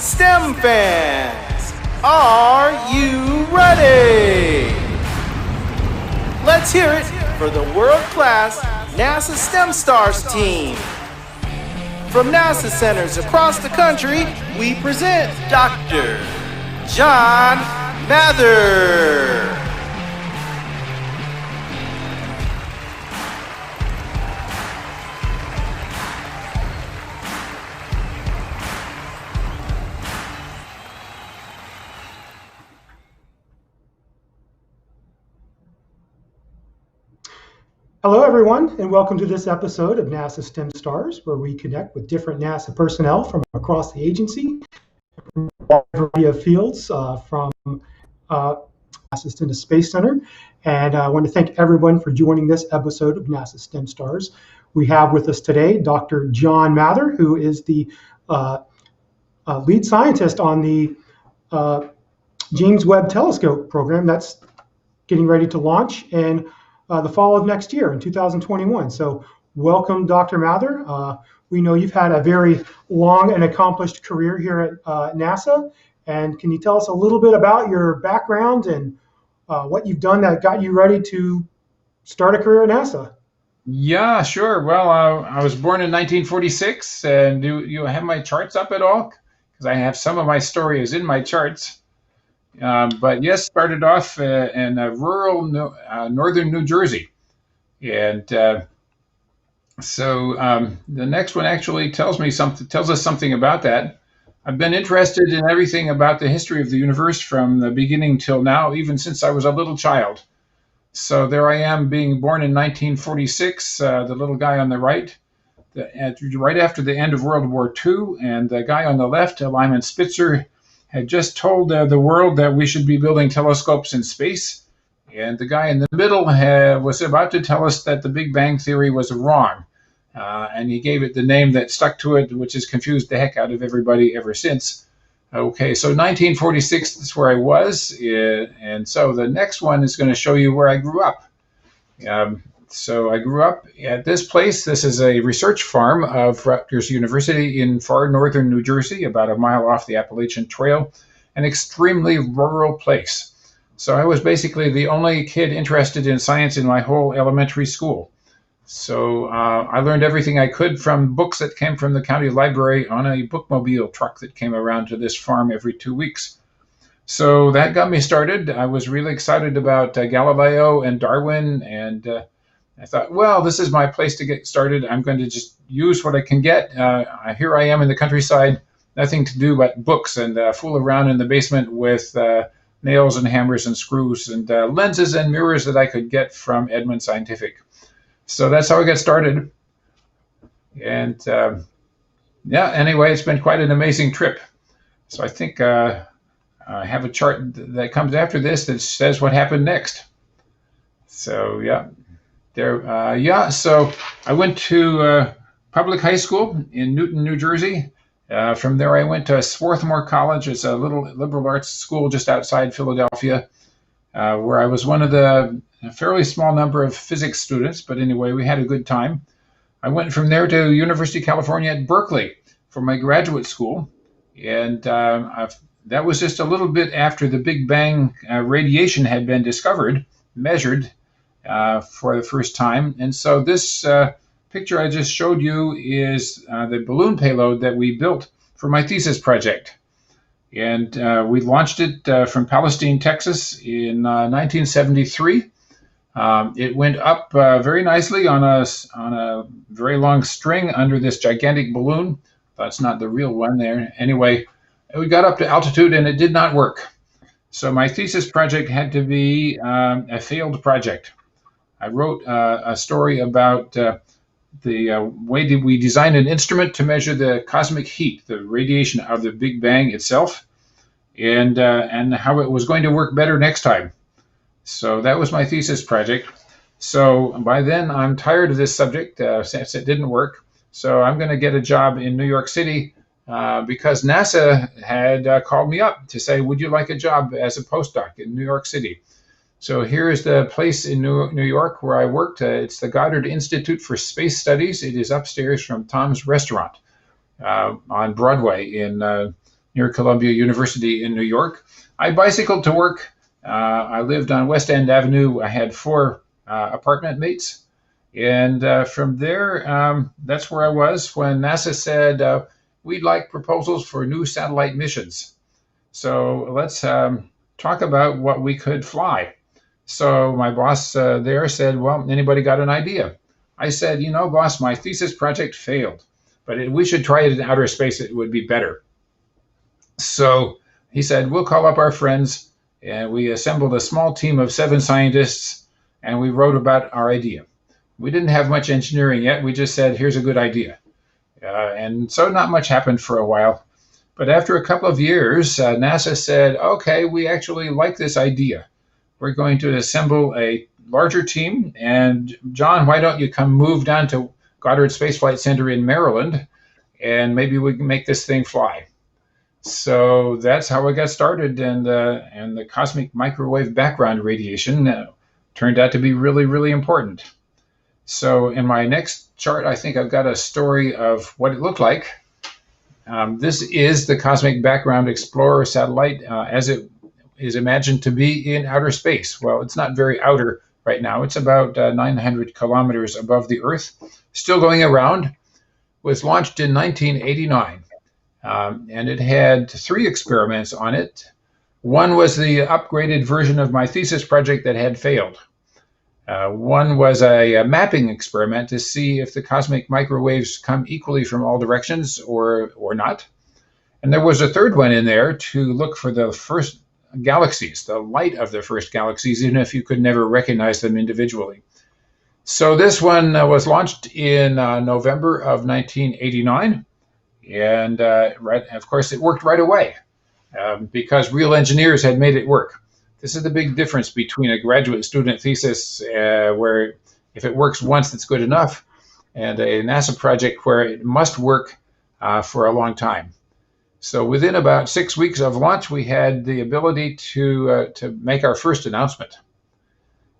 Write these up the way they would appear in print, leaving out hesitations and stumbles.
STEM fans, are you ready? Let's hear it for the world-class NASA STEM Stars team. From NASA centers across the country, we present Dr. John Mather. Hello, everyone, and welcome to this episode of NASA STEM Stars, where we connect with different NASA personnel from across the agency, from a wide variety of fields, from NASA STEM Space Center. And I want to thank everyone for joining this episode of NASA STEM Stars. We have with us today Dr. John Mather, who is the lead scientist on the James Webb Telescope program that's getting ready to launch in the fall of next year in 2021. So welcome, Dr. Mather. We know you've had a very long and accomplished career here at NASA. And can you tell us a little bit about your background and what you've done that got you ready to start a career at NASA? Yeah, sure. Well, I was born in 1946. And do you have my charts up at all? Because I have some of my story is in my charts. But yes, started off in rural northern New Jersey. And so the next one actually tells us something about that. I've been interested in everything about the history of the universe from the beginning till now, even since I was a little child. So there I am, being born in 1946, the little guy on the right, right after the end of World War II, and the guy on the left, Lyman Spitzer, had just told the world that we should be building telescopes in space. And the guy in the middle was about to tell us that the Big Bang Theory was wrong. And he gave it the name that stuck to it, which has confused the heck out of everybody ever since. Okay, so 1946 is where I was. And so the next one is going to show you where I grew up. So I grew up at this place. This is a research farm of Rutgers University in far northern New Jersey, about a mile off the Appalachian Trail, an extremely rural place. So I was basically the only kid interested in science in my whole elementary school. So I learned everything I could from books that came from the county library on a bookmobile truck that came around to this farm every 2 weeks. So that got me started. I was really excited about Galileo and Darwin, and I thought, well, this is my place to get started. I'm going to just use what I can get. Here I am in the countryside, nothing to do but books and fool around in the basement with nails and hammers and screws and lenses and mirrors that I could get from Edmund Scientific. So that's how I got started. And yeah, anyway, it's been quite an amazing trip. So I think I have a chart that comes after this that says what happened next. So yeah. So I went to public high school in Newton, New Jersey. From there, I went to Swarthmore College. It's a little liberal arts school just outside Philadelphia, where I was one of a fairly small number of physics students. But anyway, we had a good time. I went from there to University of California at Berkeley for my graduate school. And that was just a little bit after the Big Bang radiation had been measured for the first time. And so this picture I just showed you is the balloon payload that we built for my thesis project. And we launched it from Palestine, Texas in 1973. It went up very nicely on a very long string under this gigantic balloon. That's not the real one there. Anyway, we got up to altitude and it did not work. So my thesis project had to be a failed project. I wrote a story about the way that we designed an instrument to measure the cosmic heat, the radiation of the Big Bang itself, and how it was going to work better next time. So that was my thesis project. So by then, I'm tired of this subject since it didn't work. So I'm going to get a job in New York City because NASA had called me up to say, would you like a job as a postdoc in New York City? So here is the place in New York where I worked. It's the Goddard Institute for Space Studies. It is upstairs from Tom's Restaurant on Broadway in near Columbia University in New York. I bicycled to work. I lived on West End Avenue. I had 4 apartment mates. And from there, that's where I was when NASA said, we'd like proposals for new satellite missions. So let's talk about what we could fly. So my boss there said, well, anybody got an idea? I said, boss, my thesis project failed, but we should try it in outer space. It would be better. So he said, we'll call up our friends. And we assembled a small team of 7 scientists, and we wrote about our idea. We didn't have much engineering yet. We just said, here's a good idea. And so not much happened for a while. But after a couple of years, NASA said, okay, we actually like this idea. We're going to assemble a larger team. And John, why don't you come move down to Goddard Space Flight Center in Maryland, and maybe we can make this thing fly. So that's how it got started. And the cosmic microwave background radiation turned out to be really, really important. So in my next chart, I think I've got a story of what it looked like. This is the Cosmic Background Explorer satellite as it is imagined to be in outer space. Well, it's not very outer right now. It's about 900 kilometers above the Earth, still going around. It was launched in 1989, and it had 3 experiments on it. One was the upgraded version of my thesis project that had failed. One was a mapping experiment to see if the cosmic microwaves come equally from all directions or not. And there was a third one in there to look for the first galaxies, the light of the first galaxies, even if you could never recognize them individually. So this one was launched in November of 1989. And of course, it worked right away because real engineers had made it work. This is the big difference between a graduate student thesis where if it works once, it's good enough, and a NASA project where it must work for a long time. So within about 6 weeks of launch, we had the ability to make our first announcement.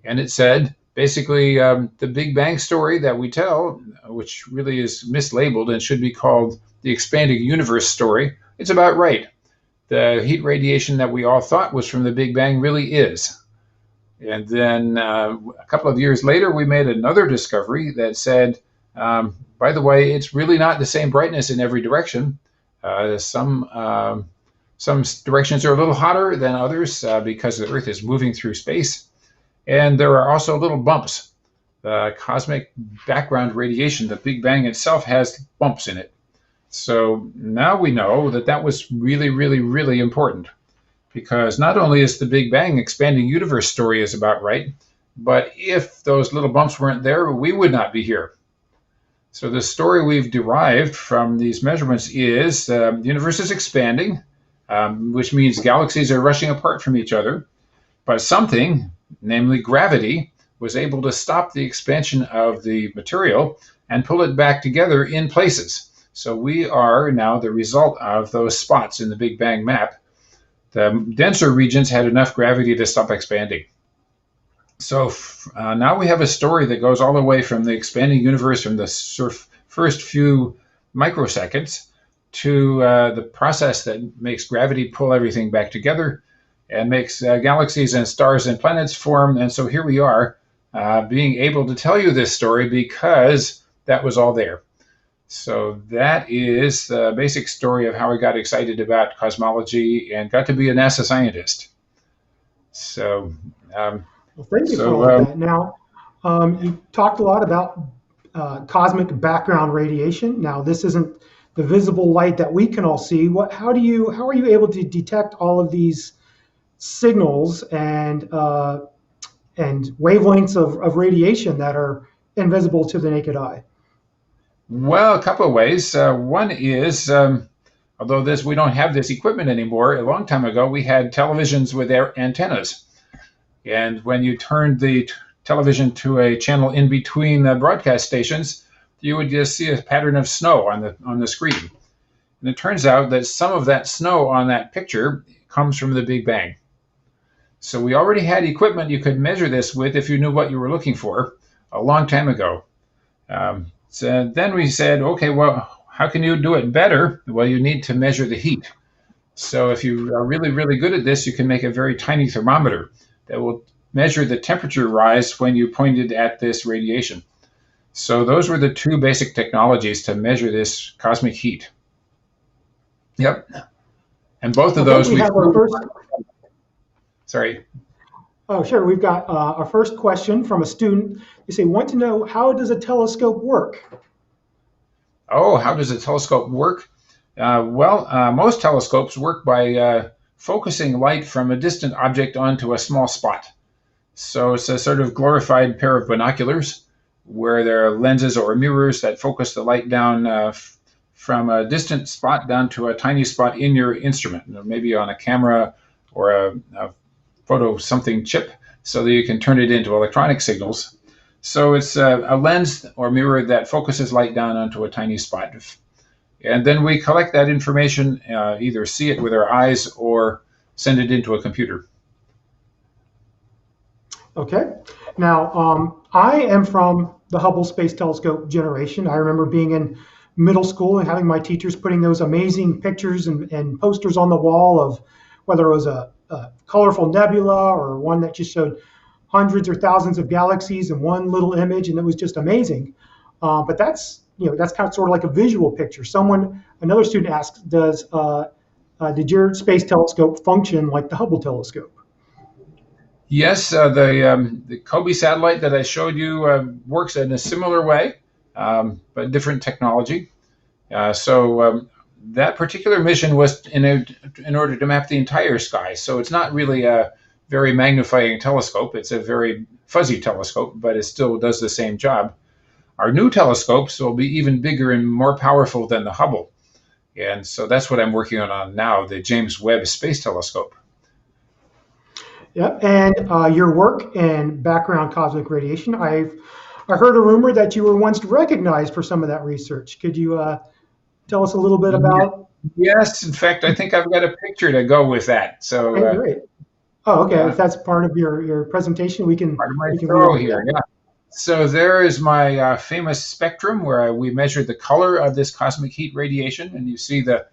And it said, basically, the Big Bang story that we tell, which really is mislabeled and should be called the expanding universe story, it's about right. The heat radiation that we all thought was from the Big Bang really is. And then a couple of years later, we made another discovery that said, by the way, it's really not the same brightness in every direction. Some directions are a little hotter than others because the Earth is moving through space. And there are also little bumps. The cosmic background radiation, the Big Bang itself, has bumps in it. So now we know that that was really, really, really important, because not only is the Big Bang expanding universe story is about right, but if those little bumps weren't there, we would not be here. So the story we've derived from these measurements is the universe is expanding, which means galaxies are rushing apart from each other, but something, namely gravity, was able to stop the expansion of the material and pull it back together in places. So we are now the result of those spots in the Big Bang map. The denser regions had enough gravity to stop expanding. So now we have a story that goes all the way from the expanding universe from the first few microseconds to the process that makes gravity pull everything back together and makes galaxies and stars and planets form. And so here we are being able to tell you this story because that was all there. So that is the basic story of how I got excited about cosmology and got to be a NASA scientist. So, well, thank you for all of that. Now, you talked a lot about cosmic background radiation. Now, this isn't the visible light that we can all see. How are you able to detect all of these signals and wavelengths of radiation that are invisible to the naked eye? Well, a couple of ways. One is, although we don't have this equipment anymore, a long time ago we had televisions with antennas. And when you turned the television to a channel in between the broadcast stations, you would just see a pattern of snow on the screen. And it turns out that some of that snow on that picture comes from the Big Bang. So we already had equipment you could measure this with if you knew what you were looking for a long time ago. So then we said, okay, well, how can you do it better? Well, you need to measure the heat. So if you are really, really good at this, you can make a very tiny thermometer that will measure the temperature rise when you point it at this radiation. So those were the two basic technologies to measure this cosmic heat. Yep. And both of Okay, those we have our first. Sorry. Oh, sure. We've got our first question from a student. They say, want to know, how does a telescope work? Oh, how does a telescope work? Most telescopes work by focusing light from a distant object onto a small spot. So it's a sort of glorified pair of binoculars where there are lenses or mirrors that focus the light down from a distant spot down to a tiny spot in your instrument, maybe on a camera or a photo something chip, so that you can turn it into electronic signals. So it's a lens or mirror that focuses light down onto a tiny spot. And then we collect that information, either see it with our eyes or send it into a computer. Okay. Now, I am from the Hubble Space Telescope generation. I remember being in middle school and having my teachers putting those amazing pictures and posters on the wall of whether it was a colorful nebula or one that just showed hundreds or thousands of galaxies in one little image, and it was just amazing. But that's kind of sort of like a visual picture. Another student asked, did your space telescope function like the Hubble telescope? Yes, the Kobe satellite that I showed you works in a similar way, but different technology. That particular mission was in order to map the entire sky. So it's not really a very magnifying telescope. It's a very fuzzy telescope, but it still does the same job. Our new telescopes will be even bigger and more powerful than the Hubble. And so that's what I'm working on now, the James Webb Space Telescope. Yeah, and your work in background cosmic radiation, I heard a rumor that you were once recognized for some of that research. Could you tell us a little bit about? Yes, in fact, I think I've got a picture to go with that. So Okay, great. Oh, okay. Yeah. If that's part of your presentation, we can. Part of my we can show read here, yeah. So there is my famous spectrum where we measured the color of this cosmic heat radiation, and you see the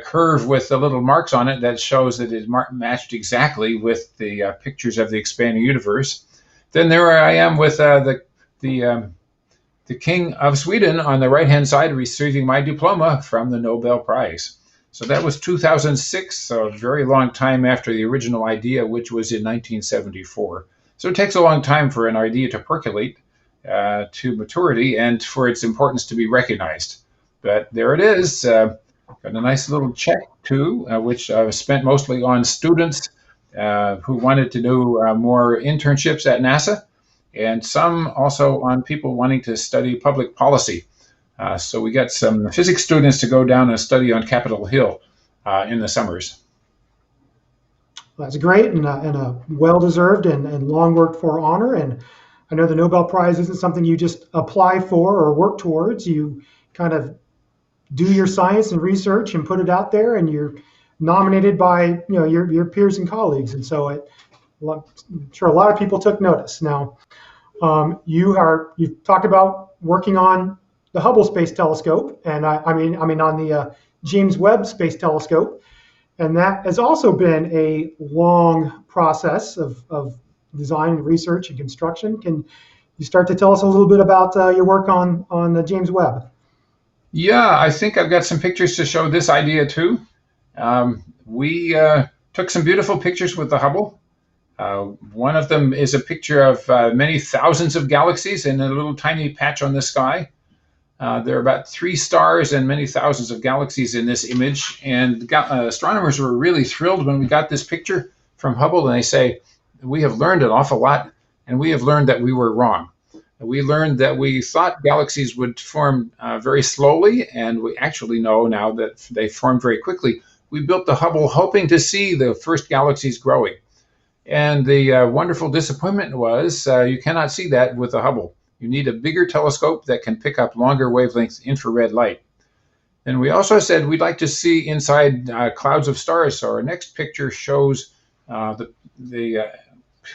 curve with the little marks on it that shows that it matched exactly with the pictures of the expanding universe. Then there I am with the King of Sweden on the right-hand side receiving my diploma from the Nobel Prize. So that was 2006, so a very long time after the original idea, which was in 1974. So it takes a long time for an idea to percolate to maturity and for its importance to be recognized. But there it is. Got a nice little check too, which I spent mostly on students who wanted to do more internships at NASA, and some also on people wanting to study public policy. So we got some physics students to go down and study on Capitol Hill in the summers. That's great, and a well-deserved and long worked for honor. And I know the Nobel Prize isn't something you just apply for or work towards. You kind of do your science and research and put it out there, and you're nominated by your peers and colleagues. And so I'm sure a lot of people took notice. Now, you've talked about working on the Hubble Space Telescope, and I mean on the James Webb Space Telescope, and that has also been a long process of design and research and construction. Can you start to tell us a little bit about your work on the James Webb? Yeah, I think I've got some pictures to show this idea too. We took some beautiful pictures with the Hubble. One of them is a picture of many thousands of galaxies in a little tiny patch on the sky. There are about 3 stars and many thousands of galaxies in this image. And astronomers were really thrilled when we got this picture from Hubble, and they say, we have learned an awful lot, and we have learned that we were wrong. We learned that we thought galaxies would form very slowly, and we actually know now that they form very quickly. We built the Hubble hoping to see the first galaxies growing. And the wonderful disappointment was you cannot see that with the Hubble. You need a bigger telescope that can pick up longer wavelength infrared light. And we also said we'd like to see inside clouds of stars. So our next picture shows the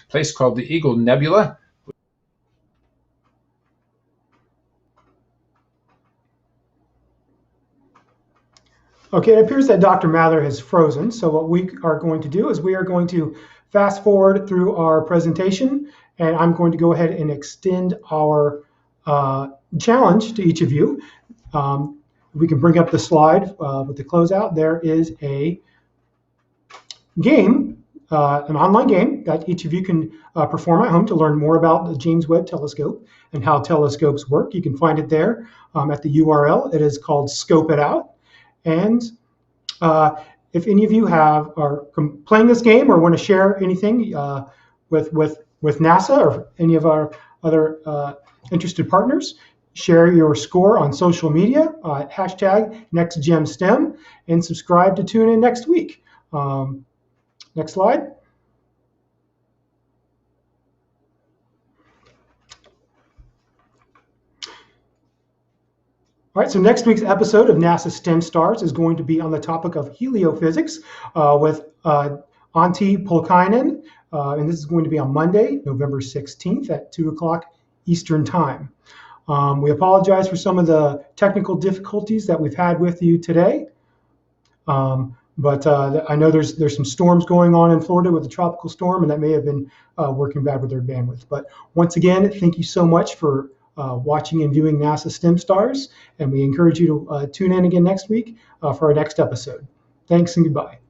place called the Eagle Nebula. Okay, it appears that Dr. Mather has frozen. So what we are going to do is we are going to fast forward through our presentation, and I'm going to go ahead and extend our challenge to each of you. We can bring up the slide with the closeout. There is a game, an online game that each of you can perform at home to learn more about the James Webb Telescope and how telescopes work. You can find it there at the URL. It is called Scope It Out. And if any of you are playing this game or want to share anything with NASA or any of our other interested partners, share your score on social media, hashtag NextGemStem, and subscribe to tune in next week. Next slide. All right, so next week's episode of NASA STEM Stars is going to be on the topic of heliophysics with Antti Pulkkainen, and this is going to be on Monday, November 16th at 2 o'clock Eastern Time. We apologize for some of the technical difficulties that we've had with you today, but I know there's some storms going on in Florida with the tropical storm, and that may have been working bad with their bandwidth. But once again, thank you so much for watching and viewing NASA STEM Stars, and we encourage you to tune in again next week for our next episode. Thanks and goodbye.